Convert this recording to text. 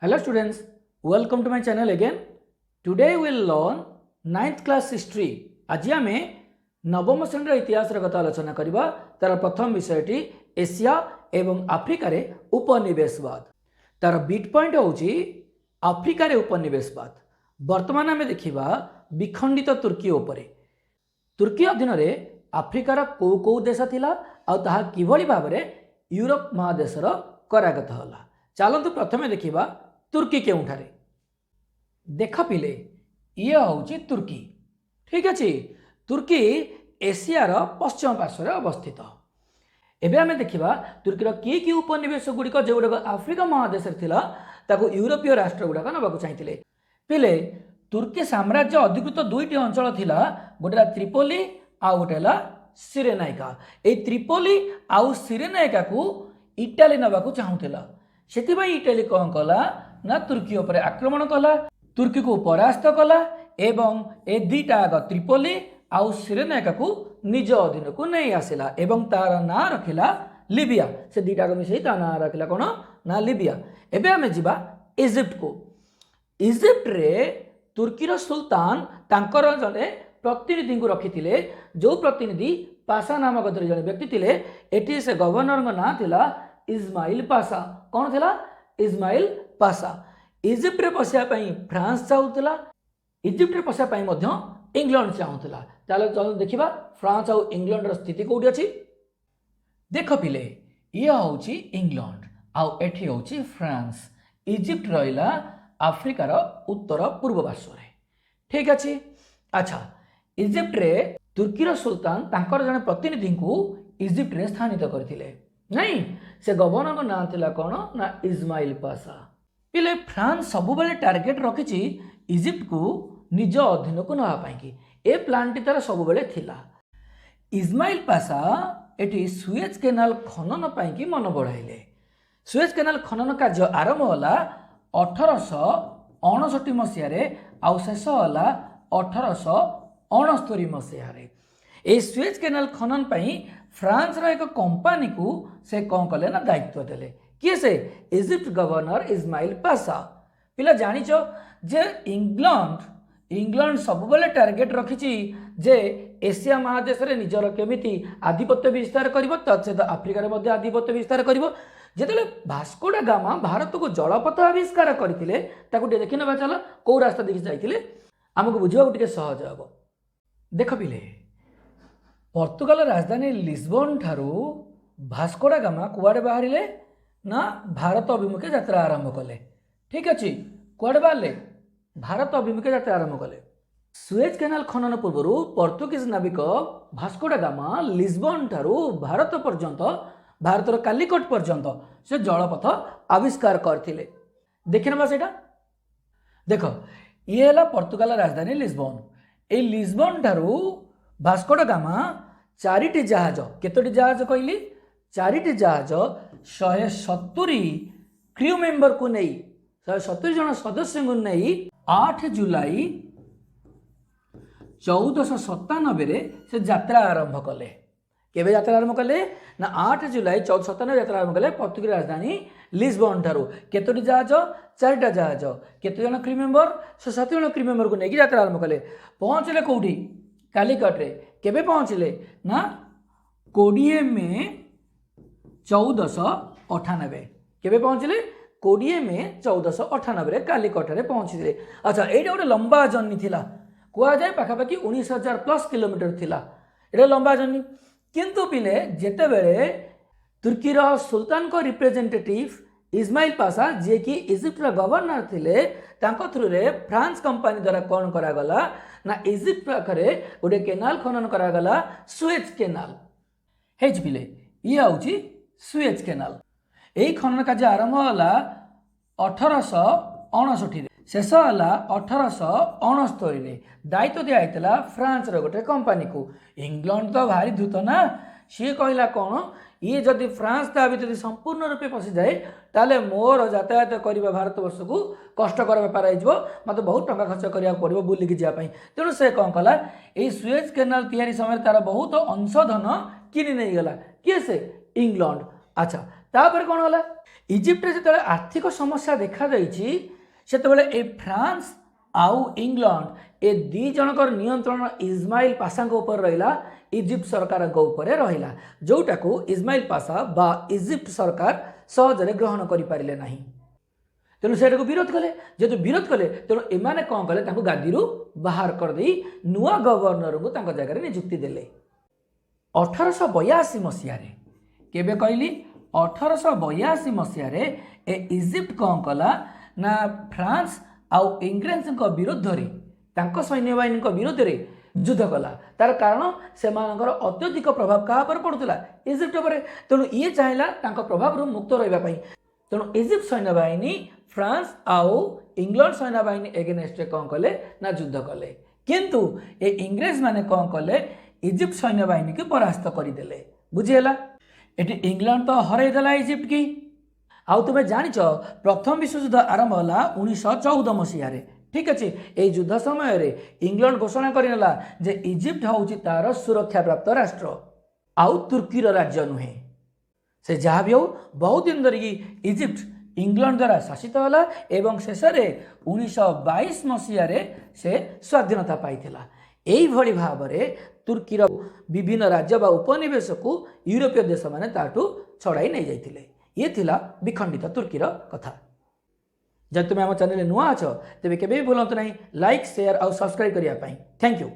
Hello students, welcome to my channel again. Today we will learn 9th class history. आज आमे नवम श्रेणी इतिहास कथा आलोचना करबा। तार प्रथम विषयटी एशिया एवं आफ्रिका रे उपनिवेशवाद। तार बीट पॉइंट होची आफ्रिका रे उपनिवेशवाद। वर्तमान आमे देखिबा विखंडित तुर्की उपरे। तुर्की अधीन रे आफ्रिकार को को देश थिला आ ताहा किभଳି भाबरे यूरोप महादेशर करागत होला। चलतु प्रथमे देखिबा तुर्की केउठारे। देख पिले ये हूँ तुर्की, ठीक अच्छे। तुर्की एशियार पश्चिम पार्श्वर अवस्थित। एबे आमे देखिबा तुर्कीर कि उपनिवेश गुड़िक जो गुड़ाक आफ्रिका महादेश ताकू यूरोपीय राष्ट्र गुड़ाक नबाकू चाहिए। पिले तुर्की साम्राज्य अधिकृत दुईटी अंचल थिला, गोटे त्रिपोली आ गोटे सिरेनाइका। ए त्रिपोली आउ सिरेनाइका को इटाली नबाकू चाहूला। सेतिबाई इटाली कौन कला ना तुर्की उपरे आक्रमण कला, तुर्की को परास्त कला एवं ए दुईटा आग त्रिपोली आउ सिरेनाइका को निज अधीन को नहीं आसिला एवं तार ना रखिला लिबिया। से दुईटा मिसई ता ना रखिला कौन ना लिबिया। एबे आमे जिबा इजिप्ट को। इजिप्ट रे तुर्कीर सुल्तान तांकर जने प्रतिनिधि को रखिथिले, जो प्रतिनिधि पासा नामक जने व्यक्ति थिले। एटी से गवर्नर ना थिला इस्माइल पासा। कौन थिला? इस्माइल पासा। इजिप्ट रे पशिया पई फ्रांस चाहूला, इजिप्ट रे पशिया पई मध्य इंग्लैंड चाहूला। चलो देखिबा फ्रांस और इंग्लैंड रो स्थिति कोठी अछि। देख पिले ये होची इंग्लैंड आउ एठी होची फ्रांस। इजिप्ट रहिला आफ्रिकार उत्तर पूर्व पार्श्व रे, ठीक अछि। अच्छा, इजिप्ट रे तुर्कीर सुल्तान तांकर जने प्रतिनिधि को इजिप्ट रे स्थानित करथिले। नहीं, से गवर्नर का नाम थिला कौन ना इस्माइल पासा। पिले फ्रांस सब बेले टार्गेट रखिछि इजिप्ट को निज अधीन को नवा पाई कि ए प्लान टी तार सब बेले थिला। इस्माइल पासा एटी सुएज केनाल खनन पाई कि मन बढ़ाइले। सुएज केनाल खनन कार्य आरंभ होला 1869 मसीह रे आउ शेष होला 1869 मसीह रे। ए सुएज केनाल खनन पाई फ्रांस रा एक कंपनी को से कौन कले ना दायित्व देले। किए से? इजिप्ट गवर्नर इस्माइल पासा। पिला जानिच जे इंग्लैंड सब बेले टार्गेट रखिछि जे एशिया महादेश रे निजर केमिति आधिपत्य विस्तार करिवो, तत्सहित आफ्रिका रे मध्ये आधिपत्य विस्तार करिवो। जेतेले भास्को डा गामा भारत को जलपथ आविष्कार करथिले, ताकू टे देखि नबा चला को रास्ता देखि जाइथिले हमकु बुझिबा टिके सहज हबो। देख पिले पोर्तुगाल राजधानी लिस्बन ठारू भास्को डा गामा कुआडे बाहरिले ना भारत अभिमुखे यात्रा आरंभ कले, ठीक अच्छे। कुआडे बाहरले? भारत अभिमुखे यात्रा आरंभ कले। सुएज केनाल खनन पूर्व पोर्तुगीज नाविक भास्को डा गामा लिस्बन ठारू भारत पर्यंत, भारतर कालिकट पर्यंत से जलपथ आविष्कार करथिले। देखिन बा सेटा देख, ये है पोर्तुगाल राजधानी लिस्बन। ए लिस्बन ठारू भास्को डा गामा चारिटी जहाज, केतोटी जहाज कहली? चारिटी जहाज 170 क्रू मेंबर को नहीं, 170 जन सदस्य को नहीं 8 जुलाई 1497 रे से यात्रा आरंभ कले। केबे यात्रा आरंभ कले ना 8 जुलाई 1497 यात्रा आरंभ कले पोर्तुगीज राजधानी लिस्बन ठारू। केतोटी जहाज? चारिटा जहाज। केते जन क्रू मेंबर? 170 जन क्रू मेंबर को नहीं यात्रा आरंभ कले। पहुंचले कोठी? कालिकट रे। केबे पहुंचले ना 20 मई 1498। केबे पहुंचले? 20 मई 1498 रे कालिकट रे पहुंचले। अच्छा, एटा गोटे लंबा जर्नी थिला, कुआ जाए पाखापाखि 19,000 प्लस किलोमीटर थिला। एटा लंबा जर्नी। किंतु पिले जेते बेले तुर्कीर सुल्तान को रिप्रेजेंटेटिव इस्माइल पासा जे कि इजिप्ट रा गवर्नर थिले, तांको थ्रू रे फ्रांस कंपनी द्वारा कौन करा गला ना इजिप्ट पाखरे गोटे केनाल खनन करा गला, सुएज केनाल। हेज पिले ये आउची सुएज केनाल। एई खनन कार्य आरंभ होला 1869 रे, शेष होला 1869 रे। दायित्व दिया आइतला फ्रांस रो गोटे कंपनी को। इंग्लैंड तो भारी धूत ना, सी कहला कौन ये जदि फ्रांस ता भीतर संपूर्ण रूपे पशि जाए ताले मोर यातायात करवा भारत वर्ष को कष्टकर बेपार हो, मत बहुत टंका खर्च करा पड़ो बुलिकी जावाई। तेणु से कौन कला ये सुएज केनाल तैयारी समय तार बहुत अंशधन किनी नहीं गला। किए से? इंग्लैंड। अच्छा, तापर कौन होला इजिप्ट रे जेतेबेले आर्थिक समस्या देखा जाइछि सेतेबेले ए फ्रांस आउ इंग्लैंड ए दी जनकर नियंत्रण इस्माइल पाशा ऊपर रहिला इजिप्ट सरकार ऊपर रहिला जोटा को इस्माइल पाशा बा इजिप्ट सरकार सहजरे ग्रहण करि पारिले नाही तेणु से विरोध कले जेहेतु विरोध कले तेणु एमाने कौन कले गादी बाहर करदे नुआ गवर्नर को जगह निजुक्ति देले 1882 मसीह केबे कहली 1882 मसीह ए इजिप्ट कौन कला ना फ्रांस आउ इंग्लैंड विरुद्ध रे सैन्य बाहिनी विरुद्ध रे युद्ध कला तार कारण से अत्यधिक प्रभाव क्या पड़ूला इजिप्ट पर तेणु ये चाहिला प्रभाव मुक्त रही तेणु इजिप्ट सैन्य बाहिनी फ्रांस आउ इंग्लैंड सैन्य बाहिनी एगेनेस्ट कौन कले ना युद्ध कले किंतु ए इंग्रेज माने कौन कले इजिप्ट सैन्य बाहिनी को परास्त करदेले बुझीगला ये इंग्लैंड तो हरईदेला इजिप्ट की आउ तुम्हें जानिच प्रथम विश्वयुद्ध आरंभ होला 1914 मसीह ठीक अच्छे ये युद्ध समय इंग्लैंड घोषणा करनेला जे इजिप्ट होउची तार सुरक्षा प्राप्त राष्ट्र आउ तुर्कीर राज्य नुहे से जहाँ भी हो बहुत दिन धरिकी इजिप्ट इंग्लैंड द्वारा शासित होला एवं शेष में 1922 मसीह से स्वाधीनता पाइथिला एई भली भाव में तुर्कीर विभिन्न राज्य बा उपनिवेश को यूरोपीय देश माने ताठू छड़ाई नहीं जाइथिले ये थिला विखंडित तुर्कीर कथा जब तुम आम चैनल नुआ अछ तेज केबे भी भूलु नहीं लाइक शेयर और सब्सक्राइब करने। Thank you.